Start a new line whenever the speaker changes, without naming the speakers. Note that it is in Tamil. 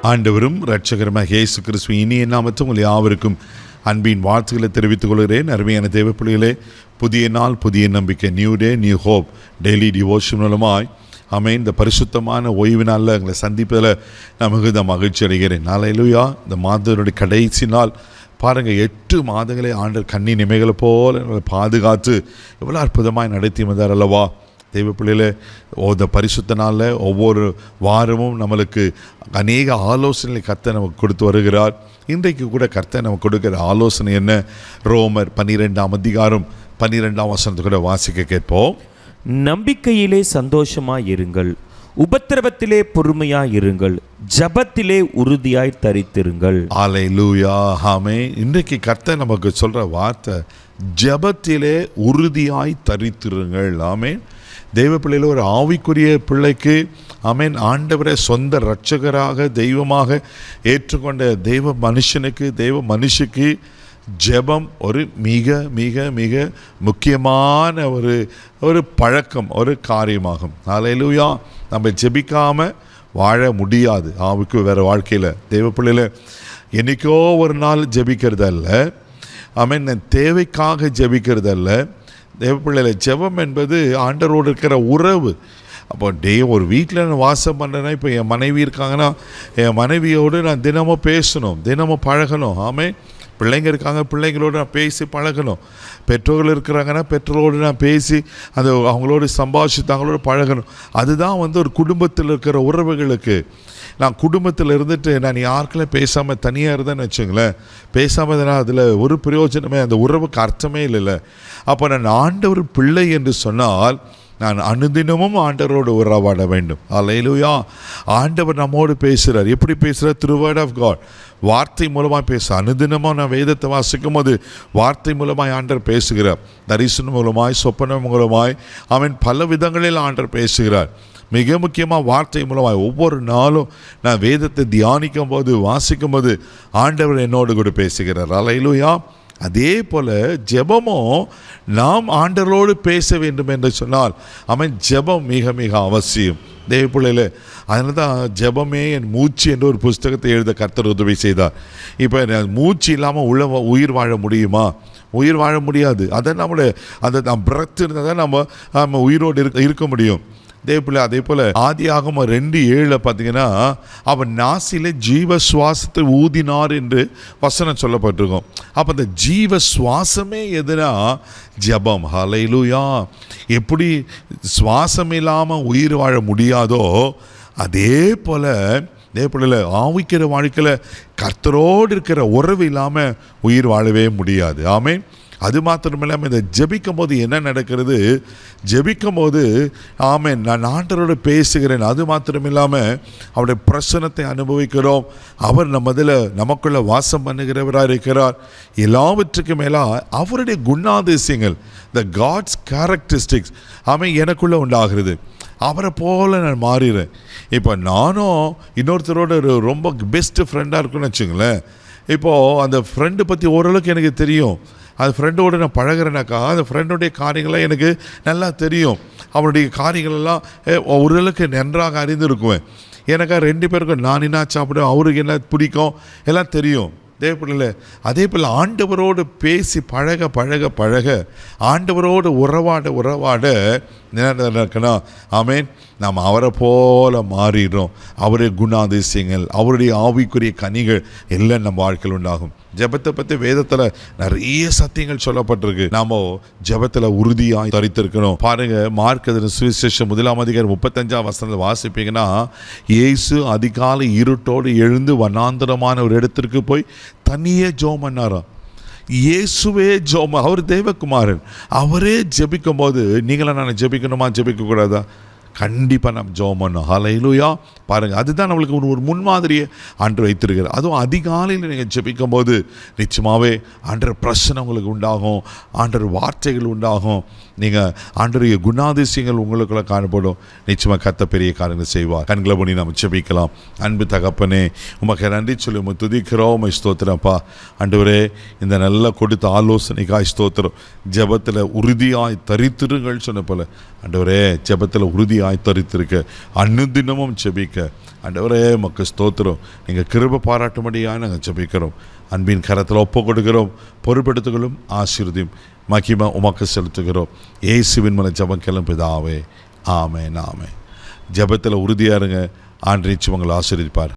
ஆண்டவரும் இரட்சகருமாக இயேசு கிறிஸ்து இனிய நாமத்தில் உங்கள் யாவருக்கும் அன்பின் வாழ்த்துக்களை தெரிவித்துக் கொள்கிறேன். அருமையான தேவப்பிள்ளைகளே, புதிய நாள் புதிய நம்பிக்கை, new day new hope daily devotion மூலமாய் இந்த பரிசுத்தமான ஓய்வு நாளில் எங்களை சந்திப்பதில் நான் மிகுந்த மகிழ்ச்சி அடைகிறேன். ஹல்லேலூயா. இந்த மாதத்தினுடைய கடைசி நாள் பாருங்கள், 8 மாதங்களே ஆண்டவர் கண்ணின் இமைகளை போல் எங்களை பாதுகாத்து எவ்வளோ அற்புதமாக நடத்தி வந்தார் அல்லவா. தெய்வ பிள்ளைகளே, இந்த பரிசுத்த நாளில் ஒவ்வொரு வாரமும் நம்மளுக்கு அநேக ஆலோசனைகளை கர்த்தர் நமக்கு கொடுத்து வருகிறார். இன்றைக்கு கூட கர்த்தர் நமக்கு கொடுக்கிற ஆலோசனை என்ன? ரோமர் 12ஆம் அதிகாரம் 12ஆம் வசனத்தை கூட வாசிக்க கேட்போம்.
நம்பிக்கையிலே சந்தோஷமாய் இருங்கள், உபத்திரவத்திலே பொறுமையாய் இருங்கள், ஜபத்திலே உறுதியாய் தரித்திருங்கள்.
அல்லேலூயா. ஆமென். இன்றைக்கு கர்த்தர் நமக்கு சொல்ற வார்த்தை, ஜபத்திலே உறுதியாய் தரித்திருங்கள். ஆமென். தெய்வ பிள்ளையில் ஒரு ஆவிக்குரிய பிள்ளைக்கு ஆமென், ஆண்டவரை சொந்த இரட்சகராக தெய்வமாக ஏற்றுக்கொண்ட தெய்வ மனுஷனுக்கு, தெய்வ மனுஷிக்கு ஜெபம் ஒரு மிக மிக மிக முக்கியமான ஒரு பழக்கம், ஒரு காரியமாகும். அல்லேலூயா. நம்ம ஜெபிக்காமல் வாழ முடியாது. ஆவிக்கு வேறு வாழ்க்கையில் தெய்வ பிள்ளையில் என்றைக்கோ ஒரு நாள் ஜெபிக்கிறதல்ல, ஆமென், தேவைக்காக ஜெபிக்கிறதல்ல. தேவ பிள்ளையில் ஜெபம் என்பது ஆண்டவரோடு இருக்கிற உறவு. அப்போ ஒரு வீட்டில் நான் வாசம் பண்ணுறேன்னா, இப்போ என் மனைவி இருக்காங்கன்னா என் மனைவியோடு நான் தினமும் பேசணும், தினமும் பழகணும். ஆமென். பிள்ளைங்க இருக்காங்க, பிள்ளைங்களோடு நான் பேசி பழகணும். பெற்றோர்கள் இருக்கிறாங்கன்னா பெற்றோரோடு நான் பேசி அவங்களோடு சம்பாஷித்து அவங்களோட பழகணும். அதுதான் ஒரு குடும்பத்தில் இருக்கிற உறவுகளுக்கு. நான் குடும்பத்தில் இருந்துட்டு நான் யாருக்கெல்லாம் பேசாமல் தனியாக இருந்தேன்னு வச்சுங்களேன், பேசாமல் இருந்தேன்னா அதில் ஒரு பிரயோஜனமே, அந்த உறவுக்கு அர்த்தமே இல்லைல்ல. அப்போ நான் ஆண்டவர் பிள்ளை என்று சொன்னால் நான் அனுதினமும் ஆண்டவரோடு உறவாட வேண்டும். அல்லேலூயா. ஆண்டவர் நம்மோடு பேசுகிறார். எப்படி பேசுகிறார்? த்ரூ வேர்ட் ஆஃப் காட், வார்த்தை மூலமாக பேச. அனுதினமாக நான் வேதத்தை வாசிக்கும் போது வார்த்தை மூலமாய் ஆண்டவர் பேசுகிறார். தரிசனம் மூலமாய், சொப்பனம் மூலமாய், அவன் பல விதங்களில் ஆண்டவர் பேசுகிறார். மிக முக்கியமாக வார்த்தை மூலமாக ஒவ்வொரு நாளும் நான் வேதத்தை தியானிக்கும் போது, வாசிக்கும் போது ஆண்டவர் என்னோடு கூட பேசுகிறார். அல்லேலூயா. அதே போல் ஜெபமும் நாம் ஆண்டவரோடு பேச வேண்டும் என்று சொன்னால் ஜெபம் மிக மிக அவசியம். தேவ பிள்ளையில் அதனால தான் ஜெபமே என் மூச்சு என்ற ஒரு புஸ்தகத்தை எழுத கர்த்தர் உதவி செய்தார். இப்போ மூச்சு இல்லாமல் உயிர் வாழ முடியுமா? உயிர் வாழ முடியாது. அதை நம்ம பிரெத் இருந்தால் தான் நம்ம உயிரோடு இருக்க முடியும். அதே போல் ஆதியாகமம் 2:7 பார்த்தீங்கன்னா, அவன் நாசிலே ஜீவ சுவாசத்தை ஊதினார் என்று வசனம் சொல்லப்பட்டிருக்கும். அப்போ அந்த ஜீவ சுவாசமே எதுனா ஜெபம். ஹல்லேலூயா. எப்படி சுவாசம் இல்லாமல் உயிர் வாழ முடியாதோ, அதே போல் ஆவிக்கிற வாழ்க்கையில் கர்த்தரோடு இருக்கிற உறவு இல்லாமல் உயிர் வாழவே முடியாது. ஆமென். அது மாத்திரமில்லாமல் இந்த ஜெபிக்கும் போது என்ன நடக்கிறது? ஜெபிக்கும் போது ஆமென், நான் ஆண்டவரோடு பேசுகிறேன். அது மாத்திரமில்லாமல் அவருடைய பிரசன்னத்தை அனுபவிக்கிறோம். அவர் நமக்குள்ள வாசம் பண்ணுகிறவராக இருக்கிறார். எல்லாவற்றுக்கும் மேலாக அவருடைய குணாதிசயங்கள், த காட்ஸ் கேரக்டரிஸ்டிக்ஸ் எனக்குள்ளே உண்டாகிறது. அவரை போல் நான் மாறிடுறேன். இப்போ நானும் இன்னொருத்தரோட ரொம்ப பெஸ்ட்டு ஃப்ரெண்டாக இருக்குன்னு வச்சுங்களேன். இப்போது அந்த ஃப்ரெண்டு பற்றி ஓரளவுக்கு எனக்கு தெரியும். அந்த ஃப்ரெண்டோடு நான் பழகிறேனாக்கா அந்த ஃப்ரெண்டுடைய காரியங்கள்லாம் எனக்கு நல்லா தெரியும். அவனுடைய காரியங்களெல்லாம் ஓரளவுக்கு நன்றாக அறிந்திருக்குவேன். எனக்கா 2 பேருக்கும் நான் என்ன சாப்பிடுவேன், அவருக்கு என்ன பிடிக்கும் எல்லாம் தெரியும். அதே போல் ஆண்டவரோடு பேசி பழக பழக பழக, ஆண்டவரோடு உறவாட என்ன ஆமென், நாம் அவரை போல மாறிடுறோம். அவருடைய குணாதிசயங்கள், அவருடைய ஆவிக்குரிய கனிகள் எல்லாம் நம்ம வாழ்க்கையில் உண்டாகும். ஜெபத்தை பற்றி வேதத்தில் நிறைய சத்தியங்கள் சொல்லப்பட்டிருக்கு. நாம் ஜெபத்தில் உறுதியாக தரித்திருக்கணும். பாருங்கள், மார்க் சுவிசேஷம் 1ஆம் அதிகாரம் 35ஆம் வசனத்தில் வாசிப்பீங்கன்னா, இயேசு அதிகாலை இருட்டோடு எழுந்து வனாந்தரமான ஒரு இடத்திற்கு போய் தனியே ஜெபம் பண்ணாராம். இயேசுவே ஜெபம், அவர் தேவகுமாரன். அவரே ஜெபிக்கும் போது நீங்களாம் நான் ஜெபிக்கணுமா, ஜெபிக்கக்கூடாதா? கண்டிப்பாக நம்ம ஜெபம் பண்ணோம். ஹல்லேலூயா. பாருங்கள், அதுதான் நம்மளுக்கு ஒரு முன்மாதிரியை ஆண்டவர் வைத்திருக்கிறார். அதுவும் அதிகாலையில் நீங்கள் ஜெபிக்கும் போது நிச்சயமாகவே ஆண்டவர் பிரச்சனை உங்களுக்கு உண்டாகும், ஆண்டவர் வார்த்தைகள் உண்டாகும், நீங்கள் ஆண்டவருடைய குணாதிசயங்கள் உங்களுக்குள்ள காணப்படும். நிச்சயமாக கர்த்தர் பெரிய காரியங்கள் செய்வார். கண்களை பண்ணி நம்ம ஜெபிக்கலாம். அன்பு தகப்பனே, உமக்கு நன்றி சொல்லி உமக்கு துதிக்கிறோம். உம்மை ஸ்தோத்திரம்ப்பா. ஆண்டவரே, இந்த நல்லா கொடுத்த ஆலோசனைக்காய் ஸ்தோத்திரம். ஜெபத்தில் உறுதியாய் தரித்திருங்கள் சொன்ன போல ஆண்டவரே, ஜெபத்தில் உறுதியாக உறுதியாய் தரித்திருக்க அனுதினமும் ஜெபிக்க ஆண்டவரே உமக்கு ஸ்தோத்திரம். நீங்கள் கிருபை பாராட்டும்படியாக நாங்கள் ஜெபிக்கிறோம். அன்பின் கரத்தில் ஒப்பு கொடுக்கிறோம். பொறுப்பெடுத்துகளும் ஆசீர்வதியும் மகிமை உமக்கு செலுத்துகிறோம். இயேசுவின் மூலம் ஜெபம் கேளும் பிதாவே. ஆமென் ஆமென். ஜெபத்தில் உறுதியாக இருங்க. ஆண்டவரே உங்களை ஆசீர்வதிப்பார்.